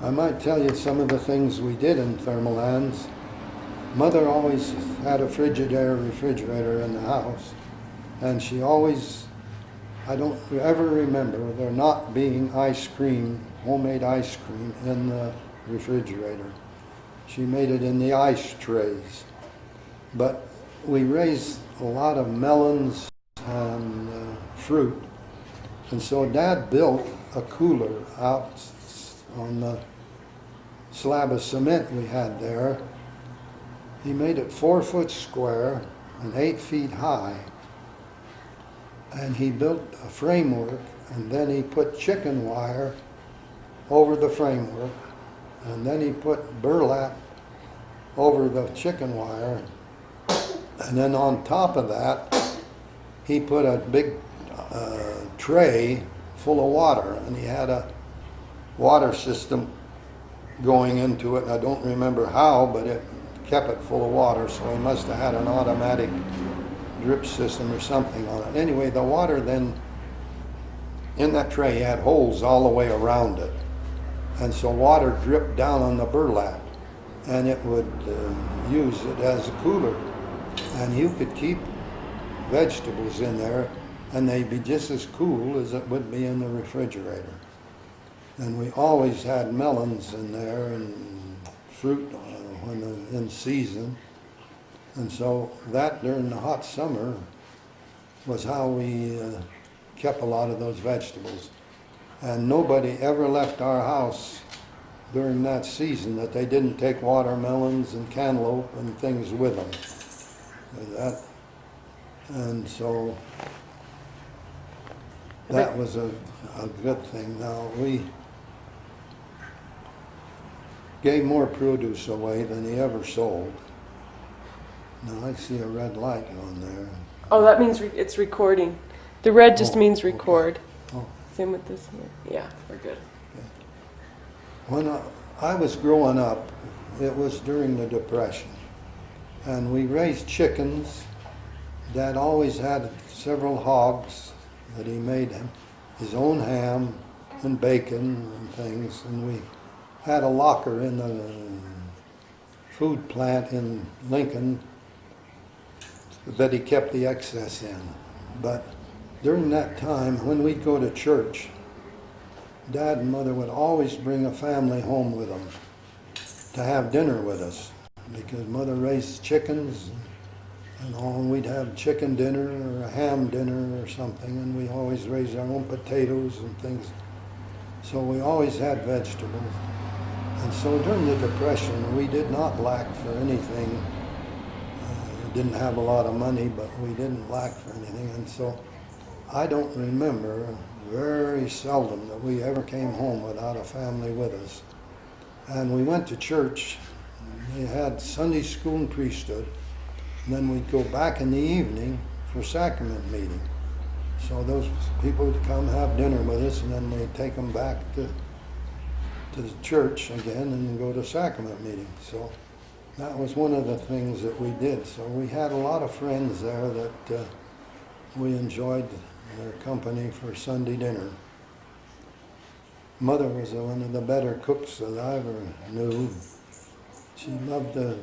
I might tell you some of the things we did in thermal lands. Mother always had a refrigerator in the house, and she always, I don't ever remember there not being ice cream, homemade ice cream in the refrigerator. She made it in the ice trays. But we raised a lot of melons and fruit, and so Dad built a cooler out on the slab of cement we had there. He made it 4 foot square and 8 feet high. And he built a framework, and then he put chicken wire over the framework, and then he put burlap over the chicken wire, and then on top of that he put a big tray full of water, and he had a water system going into it, and I don't remember how, but it kept it full of water, so he must have had an automatic drip system or something on it. Anyway, the water then, in that tray had holes all the way around it, and so water dripped down on the burlap, and it would use it as a cooler, and you could keep vegetables in there, and they'd be just as cool as it would be in the refrigerator. And we always had melons in there and fruit when in season. And so that during the hot summer was how we kept a lot of those vegetables. And nobody ever left our house during that season that they didn't take watermelons and cantaloupe and things with them. And so that was a good thing. Now we gave more produce away than he ever sold. Now I see a red light on there. Oh, that means it's recording. The red just means record. Okay. Oh. Same with this one. Yeah, we're good. Okay. When I was growing up, it was during the Depression, and we raised chickens. Dad always had several hogs that he made his own ham and bacon and things, and we had a locker in the food plant in Lincoln that he kept the excess in. But during that time, when we'd go to church, Dad and Mother would always bring a family home with them to have dinner with us, because Mother raised chickens and all, and we'd have chicken dinner or a ham dinner or something, and we always raised our own potatoes and things. So we always had vegetables. And so during the Depression, we did not lack for anything. We didn't have a lot of money, but we didn't lack for anything. And so I don't remember, very seldom, that we ever came home without a family with us. And we went to church. They had Sunday school and priesthood. And then we'd go back in the evening for sacrament meeting. So those people would come have dinner with us, and then they'd take them back to the church again and go to sacrament meeting. So that was one of the things that we did. So we had a lot of friends there that we enjoyed their company for Sunday dinner. Mother was one of the better cooks that I ever knew. She loved the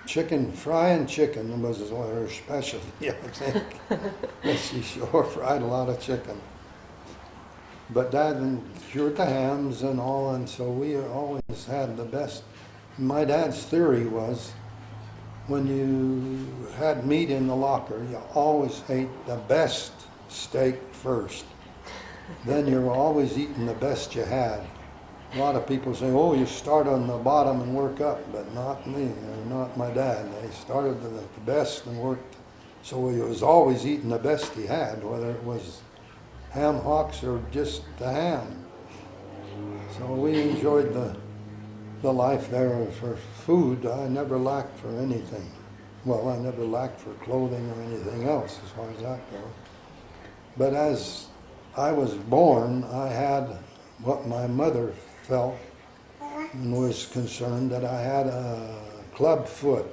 chicken, frying chicken was her specialty, I think. She sure fried a lot of chicken. But Dad cured the hams and all, and so we always had the best. My dad's theory was, when you had meat in the locker, you always ate the best steak first. Then you were always eating the best you had. A lot of people say, oh, you start on the bottom and work up, but not me, or not my dad. They started the best and worked. So he was always eating the best he had, whether it was ham hocks or just the ham. So we enjoyed the life there for food. I never lacked for anything. Well, I never lacked for clothing or anything else as far as that goes. But as I was born, I had what my mother felt and was concerned, that I had a club foot,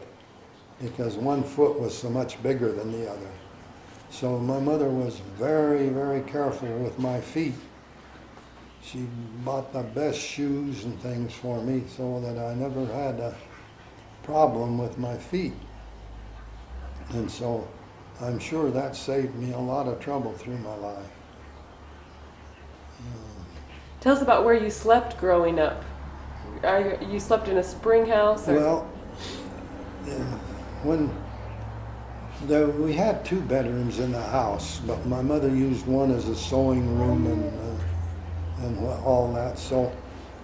because one foot was so much bigger than the other. So my mother was very, very careful with my feet. she bought the best shoes and things for me so that I never had a problem with my feet. And so I'm sure that saved me a lot of trouble through my life. Tell us about where you slept growing up. You slept in a spring house? Or? Well, when we had 2 bedrooms in the house, but my mother used one as a sewing room and all that. So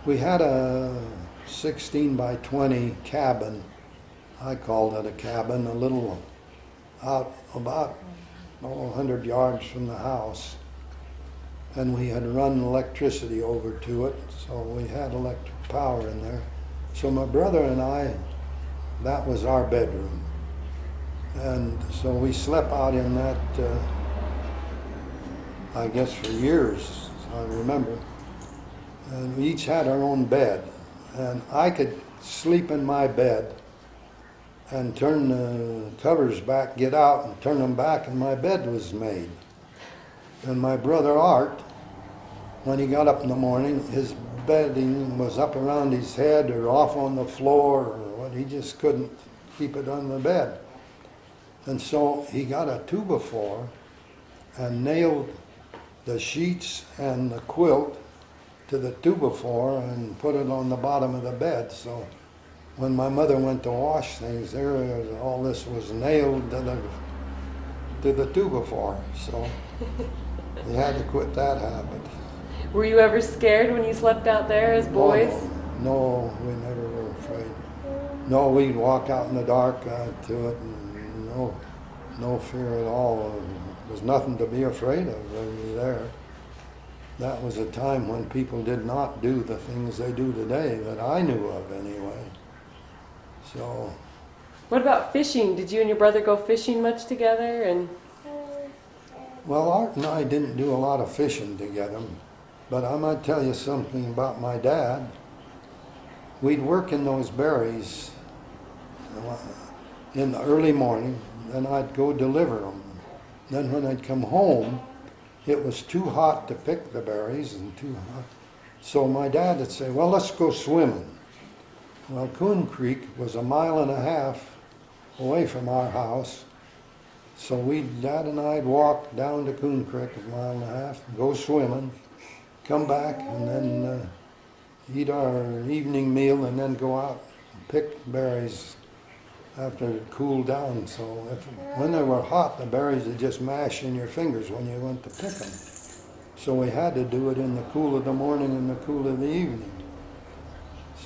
we had a 16 by 20 cabin. I called it a cabin, a little out about 100 yards from the house. And we had run electricity over to it, so we had electric power in there. So my brother and I, that was our bedroom. And so we slept out in that, I guess for years, I remember. And we each had our own bed. And I could sleep in my bed and turn the covers back, get out and turn them back, and my bed was made. And my brother Art, when he got up in the morning, his bedding was up around his head or off on the floor or what. He just couldn't keep it on the bed. And so he got a 2x4 and nailed the sheets and the quilt to the 2x4 and put it on the bottom of the bed. So when my mother went to wash things, all this was nailed to the 2x4. So we had to quit that habit. Were you ever scared when you slept out there as boys? Oh, no, we never were afraid. No, we'd walk out in the dark to it, and no fear at all. There was nothing to be afraid of really there. That was a time when people did not do the things they do today that I knew of anyway. So. What about fishing? Did you and your brother go fishing much together? And Well, Art and I didn't do a lot of fishing together, but I might tell you something about my dad. We'd work in those berries in the early morning, then I'd go deliver them. Then when I'd come home, it was too hot to pick the berries and too hot. So my dad would say, well, let's go swimming. Well, Coon Creek was 1.5 miles away from our house. So Dad and I'd walk down to Coon Creek 1.5 miles, go swimming, come back, and then eat our evening meal, and then go out and pick berries after it cooled down. So when they were hot, the berries would just mash in your fingers when you went to pick them. So we had to do it in the cool of the morning and the cool of the evening.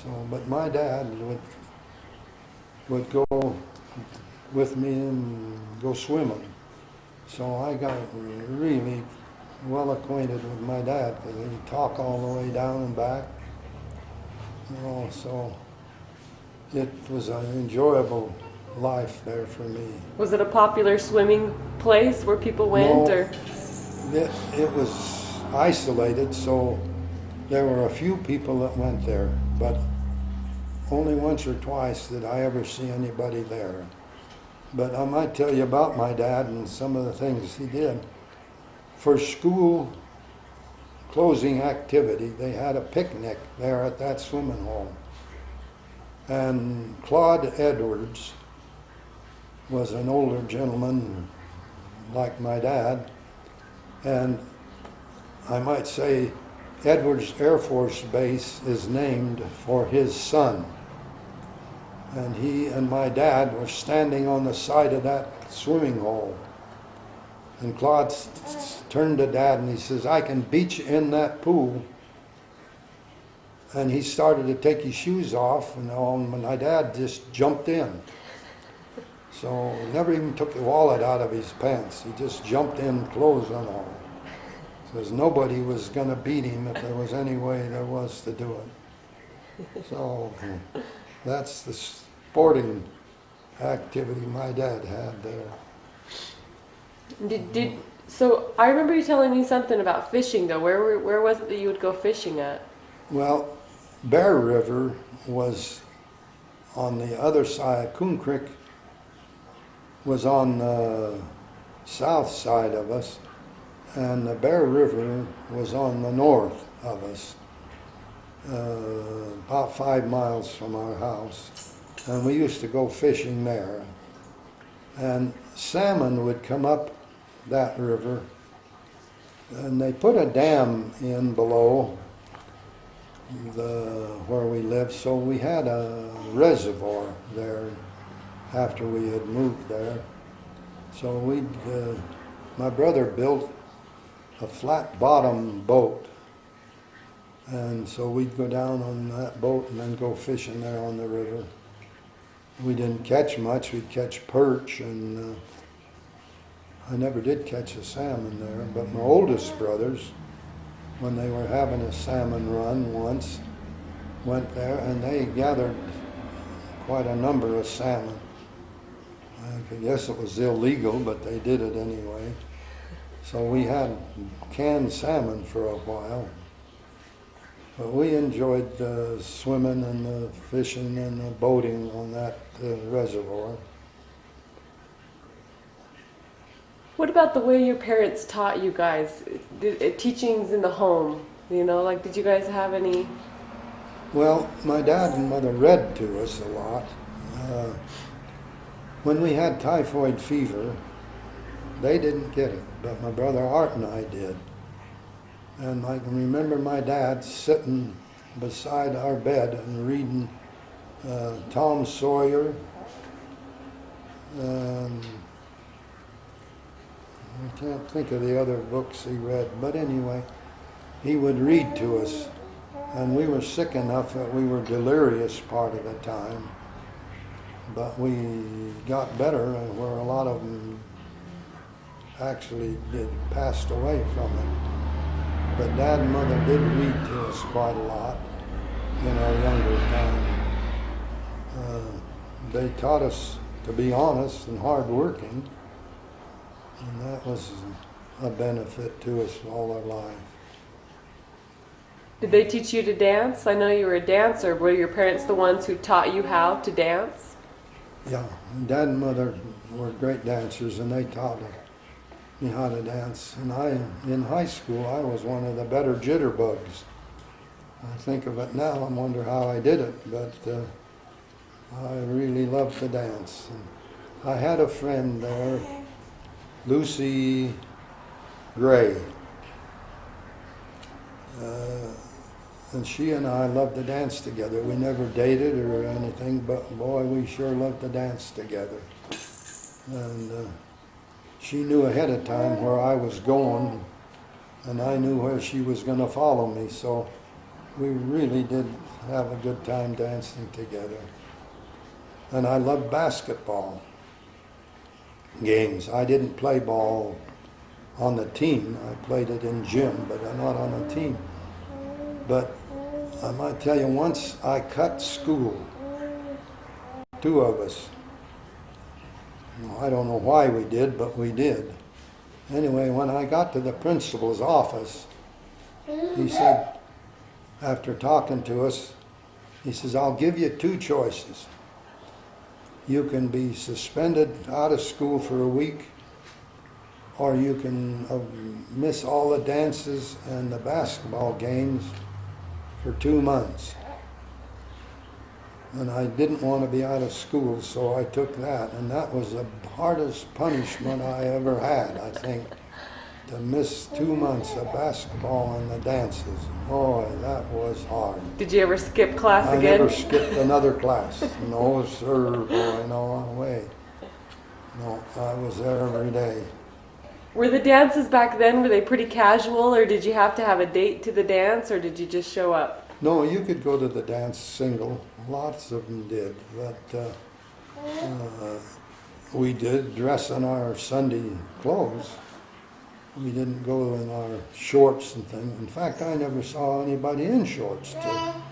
So, but my dad would go with me and go swimming. So I got really well acquainted with my dad because he'd talk all the way down and back. So it was an enjoyable life there for me. was it a popular swimming place where people went? No, Or it was isolated, so there were a few people that went there, but only once or twice did I ever see anybody there. But I might tell you about my dad and some of the things he did. For school closing activity, they had a picnic there at that swimming hole. And Claude Edwards was an older gentleman like my dad, and I might say Edwards Air Force Base is named for his son. And he and my dad were standing on the side of that swimming hole. And Claude turned to Dad and he says, I can beat you in that pool. And he started to take his shoes off, and my dad just jumped in. So he never even took the wallet out of his pants. He just jumped in, clothes and all. Says nobody was going to beat him if there was any way there was to do it. So that's the sporting activity my dad had there. So I remember you telling me something about fishing though. Where was it that you would go fishing at? Well, Bear River was on the other side. Coon Creek was on the south side of us, and the Bear River was on the north. of us, about 5 miles from our house, and we used to go fishing there. And salmon would come up that river, and they put a dam in below where we lived, so we had a reservoir there after we had moved there. So my brother built a flat bottom boat, and so we'd go down on that boat and then go fishing there on the river. We didn't catch much. We'd catch perch, and I never did catch a salmon there. But my oldest brothers, when they were having a salmon run once, went there and they gathered quite a number of salmon. I guess it was illegal, but they did it anyway. So we had canned salmon for a while. But we enjoyed the swimming and the fishing and the boating on that reservoir. What about the way your parents taught you guys? Teachings in the home, like did you guys have any? Well, my dad and mother read to us a lot. When we had typhoid fever, they didn't get it, but my brother Art and I did. And I can remember my dad sitting beside our bed and reading Tom Sawyer. I can't think of the other books he read, but anyway, he would read to us. And we were sick enough that we were delirious part of the time. But we got better, where a lot of them actually passed away from it. But Dad and Mother did read to us quite a lot in our younger time. They taught us to be honest and hardworking, and that was a benefit to us all our life. Did they teach you to dance? I know you were a dancer. Were your parents the ones who taught you how to dance? Yeah, Dad and Mother were great dancers, and they taught me how to dance. And in high school, I was one of the better jitterbugs. I think of it now and wonder how I did it, but I really loved to dance. And I had a friend there, Lucy Gray, and she and I loved to dance together. We never dated or anything, but boy, we sure loved to dance together. And she knew ahead of time where I was going, and I knew where she was going to follow me, so we really did have a good time dancing together. And I loved basketball games. I didn't play ball on the team. I played it in gym, but I'm not on a team. But I might tell you, once I cut school, 2 of us. I don't know why we did, but we did. Anyway, when I got to the principal's office, he said, after talking to us, he says, I'll give you 2 choices. You can be suspended out of school for a week, or you can miss all the dances and the basketball games for 2 months. And I didn't want to be out of school, so I took that. And that was the hardest punishment I ever had, I think, to miss 2 months of basketball and the dances. Boy, that was hard. Did you ever skip class I again? never skipped another class. No, sir, boy, no way. No, I was there every day. Were the dances back then, were they pretty casual, or did you have to have a date to the dance, or did you just show up? No, you could go to the dance single. Lots of them did, but we did dress in our Sunday clothes. We didn't go in our shorts and things. In fact, I never saw anybody in shorts till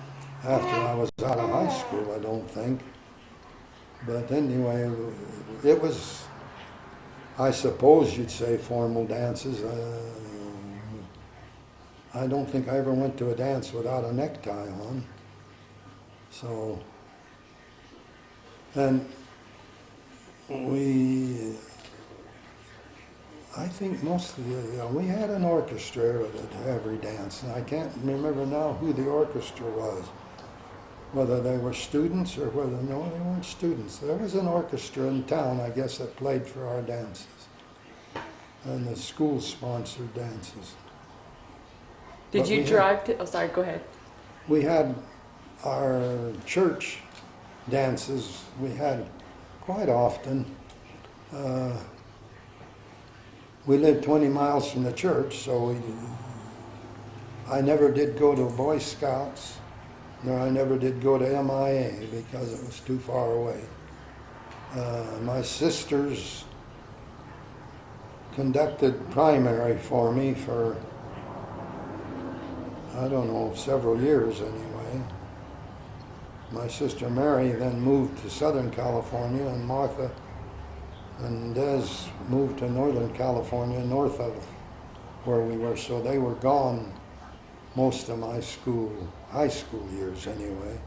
after I was out of high school, I don't think. But anyway, it was, I suppose you'd say, formal dances. I don't think I ever went to a dance without a necktie on. So, and I think most of the, we had an orchestra at every dance, and I can't remember now who the orchestra was, whether they were students or whether, no, they weren't students. There was an orchestra in town, I guess, that played for our dances, and the school sponsored dances. Did But you we drive to? Oh, sorry. Go ahead. We had our church dances, we had quite often. We lived 20 miles from the church, so I never did go to Boy Scouts, nor I never did go to MIA because it was too far away. My sisters conducted primary for me for, I don't know, several years anyway. My sister Mary then moved to Southern California, and Martha and Des moved to Northern California, north of where we were, so they were gone most of my high school years anyway,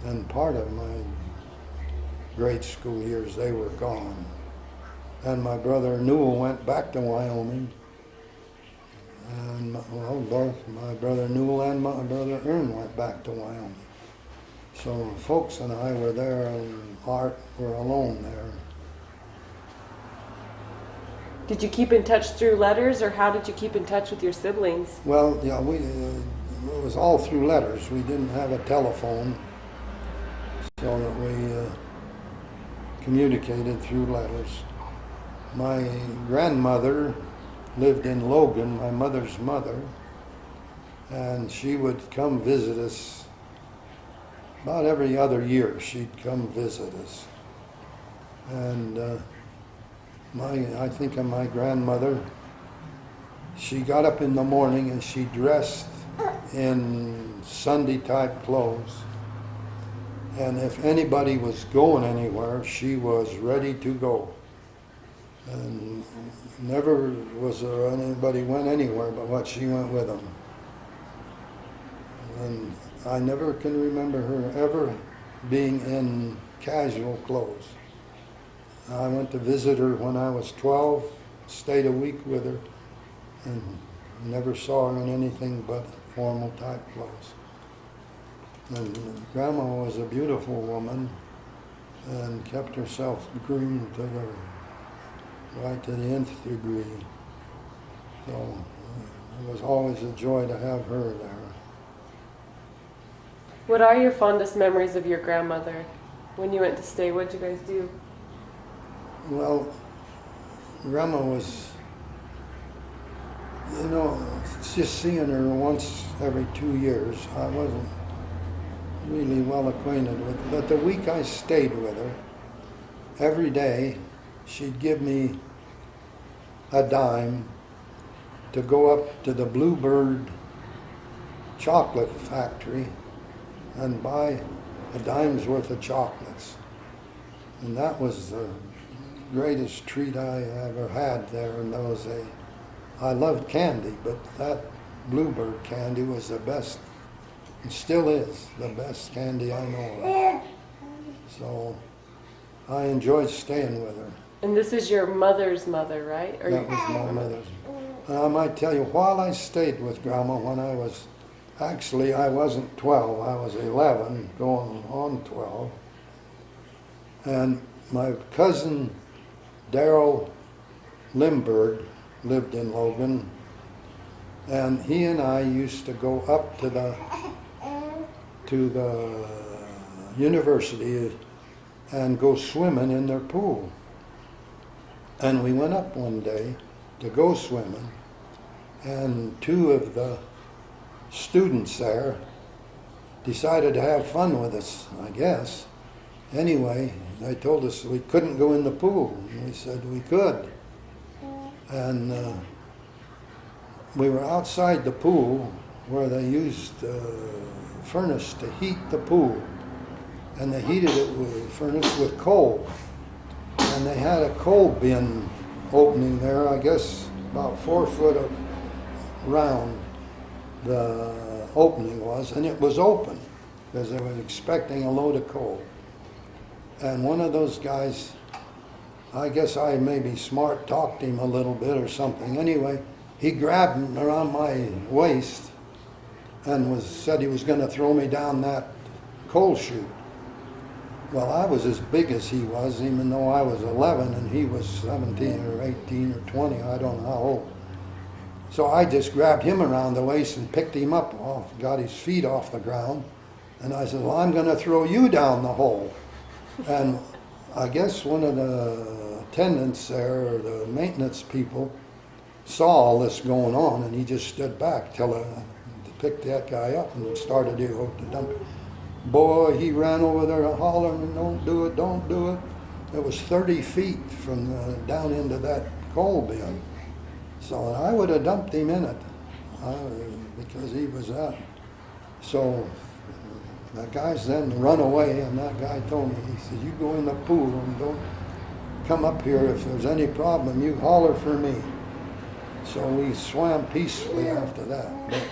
and part of my grade school years they were gone. And my brother Newell went back to Wyoming, and both my brother Newell and my brother Ern went back to Wyoming. So folks and I were there, and Art were alone there. Did you keep in touch through letters, or how did you keep in touch with your siblings? Well, yeah, it was all through letters. We didn't have a telephone, so that we communicated through letters. My grandmother lived in Logan, my mother's mother, and she would come visit us about every other year. She'd come visit us. And I think of my grandmother, she got up in the morning and she dressed in Sunday type clothes. And if anybody was going anywhere, she was ready to go. And never was there anybody went anywhere but what she went with them. And I never can remember her ever being in casual clothes. I went to visit her when I was 12, stayed a week with her, and never saw her in anything but formal type clothes. And Grandma was a beautiful woman and kept herself groomed right to the nth degree. So it was always a joy to have her there. What are your fondest memories of your grandmother? When you went to stay, what did you guys do? Well, Grandma was, just seeing her once every 2 years, I wasn't really well acquainted with her. But the week I stayed with her, every day she'd give me a dime to go up to the Bluebird chocolate factory and buy a dime's worth of chocolates. And that was the greatest treat I ever had there in those days. I loved candy, but that Bluebird candy was the best, and still is the best candy I know of. So I enjoyed staying with her. And this is your mother's mother, right? That was my mother's. And I might tell you, while I stayed with Grandma when I was, actually I wasn't 12, I was 11, going on 12. And my cousin Darrell Limburg lived in Logan, and he and I used to go up to the university and go swimming in their pool. And we went up one day to go swimming, and two of the students there decided to have fun with us, I guess. Anyway, they told us we couldn't go in the pool, and we said we could. And we were outside the pool where they used the furnace to heat the pool, and they heated it with the furnace with coal. And they had a coal bin opening there, I guess about 4 foot round the opening was, and it was open because they were expecting a load of coal. And one of those guys, I guess I maybe smart talked him a little bit or something. Anyway, he grabbed me around my waist and said he was going to throw me down that coal chute. Well, I was as big as he was, even though I was 11 and he was 17 or 18 or 20, I don't know how old. So I just grabbed him around the waist and picked him up, got his feet off the ground, and I said, well, I'm going to throw you down the hole. And I guess one of the attendants there, or the maintenance people, saw all this going on, and he just stood back till I picked that guy up and started to dump. Boy, he ran over there hollering, don't do it, don't do it. It was 30 feet from down into that coal bin. So I would have dumped him in it because he was out. So the guys then run away, and that guy told me, he said, you go in the pool and don't come up here. If there's any problem, you holler for me. So we swam peacefully after that. But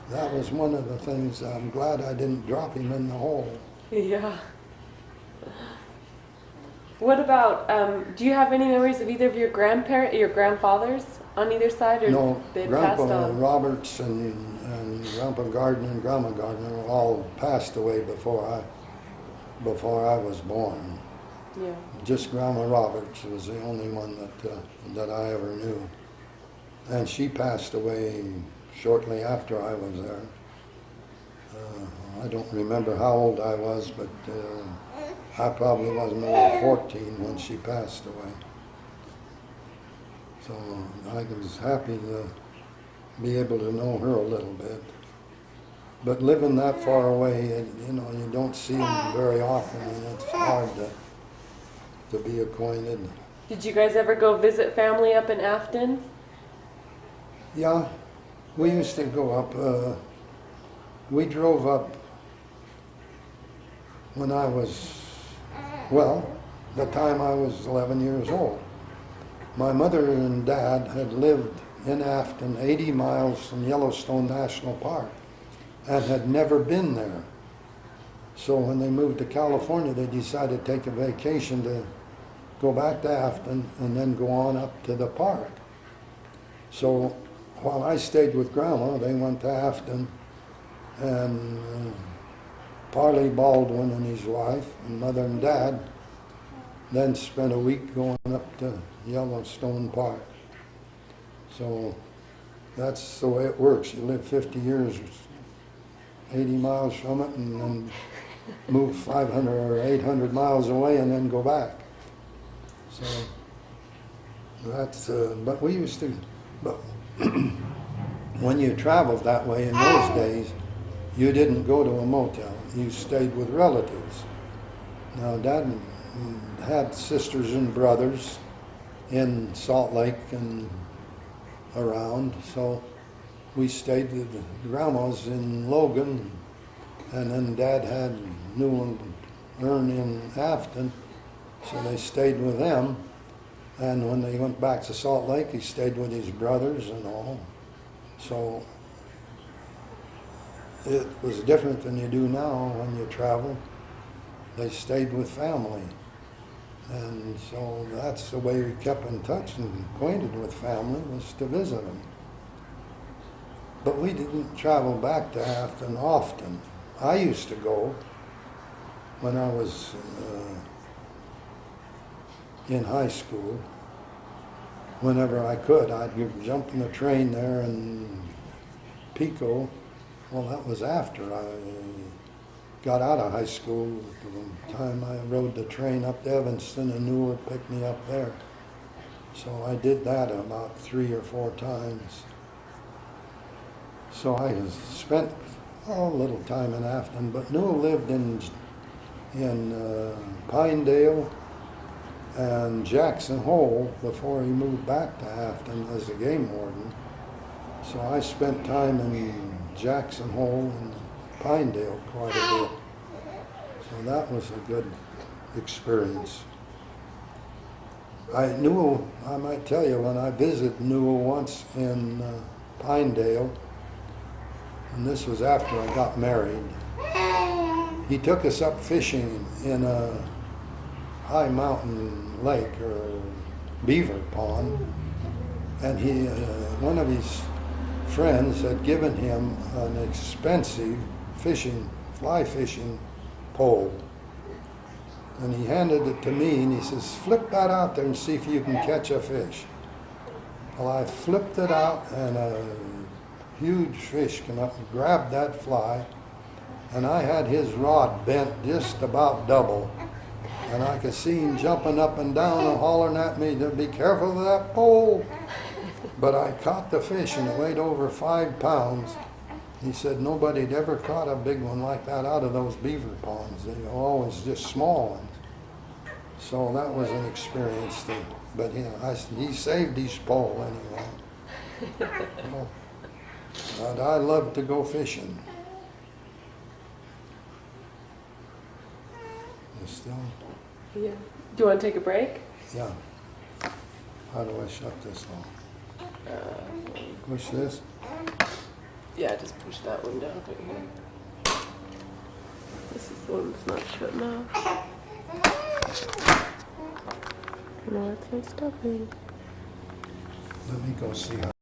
that was one of the things. I'm glad I didn't drop him in the hole. Yeah. What about, do you have any memories of either of your grandfathers on either side? Or No, they passed Grandpa on? Roberts and Grandpa Gardner and Grandma Gardner all passed away before I was born. Yeah. Just Grandma Roberts was the only one that I ever knew. And she passed away shortly after I was there. I don't remember how old I was, but I probably wasn't over 14 when she passed away. So I was happy to be able to know her a little bit. But living that far away, you don't see them very often, and it's hard to be acquainted. Did you guys ever go visit family up in Afton? Yeah, we used to go up. We drove up when I was, the time I was 11 years old. My mother and dad had lived in Afton, 80 miles from Yellowstone National Park, and had never been there. So when they moved to California, they decided to take a vacation to go back to Afton and then go on up to the park. So while I stayed with Grandma, they went to Afton, and Parley Baldwin and his wife and Mother and Dad then spent a week going up to Yellowstone Park. So that's the way it works. You live 50 years, 80 miles from it, and then move 500 or 800 miles away and then go back. So that's, but we used to, but when you traveled that way in those days, you didn't go to a motel. You stayed with relatives. Now, Dad had sisters and brothers in Salt Lake and around, so we stayed with the grandmas in Logan, and then Dad had Newland Ern in Afton, so they stayed with them. And when they went back to Salt Lake, he stayed with his brothers and all. So it was different than you do now when you travel. They stayed with family. And so that's the way we kept in touch and acquainted with family, was to visit them. But we didn't travel back to Afton often. I used to go when I was in high school. Whenever I could, I'd jump in the train there in Pico. Well, that was after I got out of high school. The time I rode the train up to Evanston, and Newell would pick me up there. So I did that about 3 or 4 times. So I spent a little time in Afton, but Newell lived in Pinedale and Jackson Hole before he moved back to Afton as a game warden. So I spent time in Jackson Hole and Pinedale quite a bit. So that was a good experience. I might tell you, when I visited Newell once in Pinedale, and this was after I got married, he took us up fishing in a high mountain lake or beaver pond, and one of his friends had given him an expensive fly fishing pole. And he handed it to me and he says, flip that out there and see if you can catch a fish. Well, I flipped it out and a huge fish came up and grabbed that fly, and I had his rod bent just about double. And I could see him jumping up and down and hollering at me to be careful of that pole. But I caught the fish and it weighed over 5 pounds. He said nobody had ever caught a big one like that out of those beaver ponds. They were always just small ones. So that was an experience thing. But he saved his pole anyway. But I love to go fishing. You still? Yeah. Do you want to take a break? Yeah. How do I shut this off? Push this? Yeah, just push that one down right here. This is the one that's not shutting off. No, it's not stopping. Let me go see how.